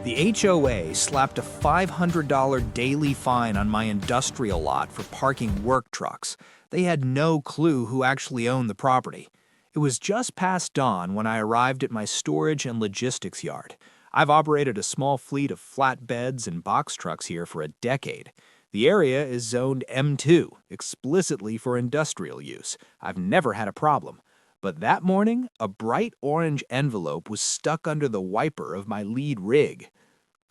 The HOA slapped a $500 daily fine on my industrial lot for parking work trucks. They had no clue who actually owned the property. It was just past dawn when I arrived at my storage and logistics yard. I've operated a small fleet of flatbeds and box trucks here for a decade. The area is zoned M2, explicitly for industrial use. I've never had a problem. But that morning, a bright orange envelope was stuck under the wiper of my lead rig.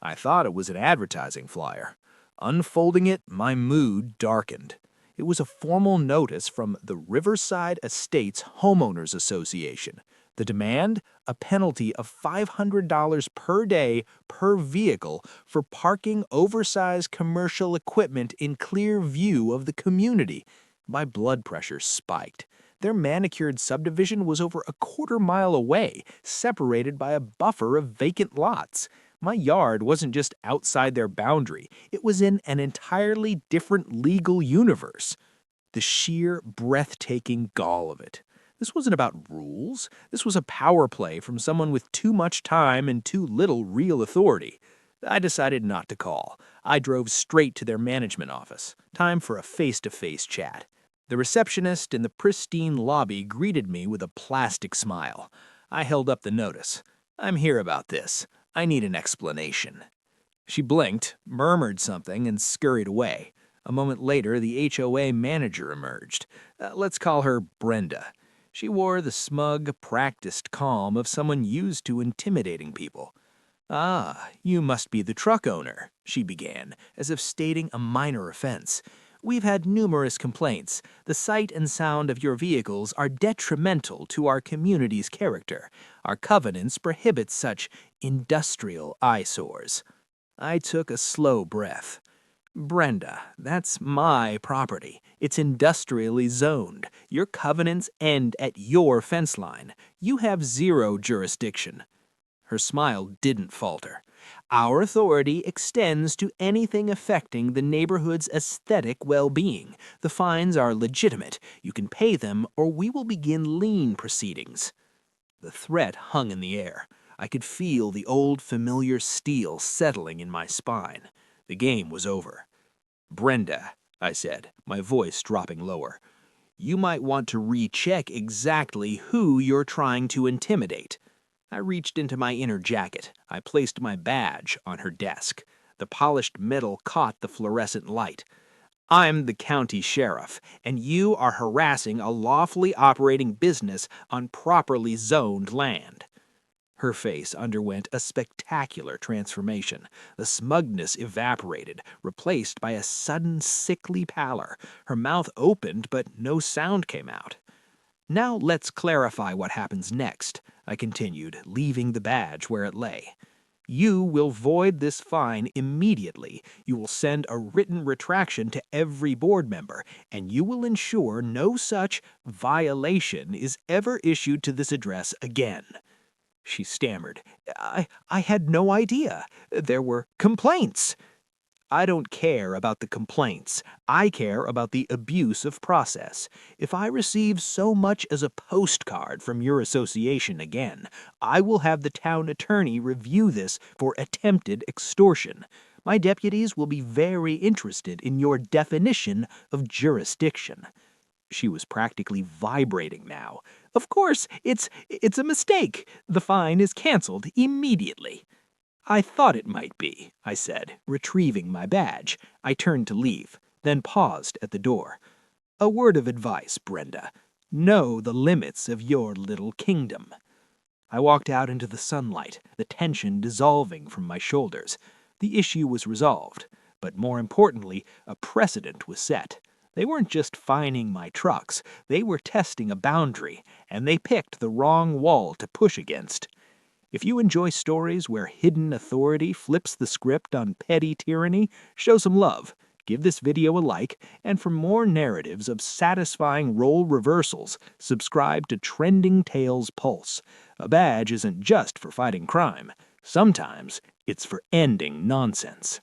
I thought it was an advertising flyer. Unfolding it, my mood darkened. It was a formal notice from the Riverside Estates Homeowners Association. The demand? A penalty of $500 per day per vehicle for parking oversized commercial equipment in clear view of the community. My blood pressure spiked. Their manicured subdivision was over a quarter-mile away, separated by a buffer of vacant lots. My yard wasn't just outside their boundary, it was in an entirely different legal universe. The sheer, breathtaking gall of it. This wasn't about rules. This was a power play from someone with too much time and too little real authority. I decided not to call. I drove straight to their management office. Time for a face-to-face chat. The receptionist in the pristine lobby greeted me with a plastic smile. I held up the notice. "I'm here about this. I need an explanation." She blinked, murmured something, and scurried away. A moment later, the HOA manager emerged. Let's call her Brenda. She wore the smug, practiced calm of someone used to intimidating people. "Ah, you must be the truck owner," she began, as if stating a minor offense. "We've had numerous complaints. The sight and sound of your vehicles are detrimental to our community's character. Our covenants prohibit such industrial eyesores." I took a slow breath. "Brenda, that's my property. It's industrially zoned. Your covenants end at your fence line. You have zero jurisdiction." Her smile didn't falter. "Our authority extends to anything affecting the neighborhood's aesthetic well-being. The fines are legitimate. You can pay them, or we will begin lien proceedings." The threat hung in the air. I could feel the old familiar steel settling in my spine. The game was over. "Brenda," I said, my voice dropping lower, "you might want to recheck exactly who you're trying to intimidate." I reached into my inner jacket. I placed my badge on her desk. The polished metal caught the fluorescent light. "I'm the county sheriff, and you are harassing a lawfully operating business on properly zoned land." Her face underwent a spectacular transformation. The smugness evaporated, replaced by a sudden sickly pallor. Her mouth opened, but no sound came out. "Now let's clarify what happens next," I continued, leaving the badge where it lay. "You will void this fine immediately. You will send a written retraction to every board member, and you will ensure no such violation is ever issued to this address again." She stammered. I had no idea. There were complaints." "I don't care about the complaints. I care about the abuse of process. If I receive so much as a postcard from your association again, I will have the town attorney review this for attempted extortion. My deputies will be very interested in your definition of jurisdiction." She was practically vibrating now. "Of course, it's a mistake. The fine is canceled immediately." "I thought it might be," I said, retrieving my badge. I turned to leave, then paused at the door. "A word of advice, Brenda. Know the limits of your little kingdom." I walked out into the sunlight, the tension dissolving from my shoulders. The issue was resolved, but more importantly, a precedent was set. They weren't just fining my trucks, they were testing a boundary, and they picked the wrong wall to push against. If you enjoy stories where hidden authority flips the script on petty tyranny, show some love, give this video a like, and for more narratives of satisfying role reversals, subscribe to Trending Tales Pulse. A badge isn't just for fighting crime. Sometimes it's for ending nonsense.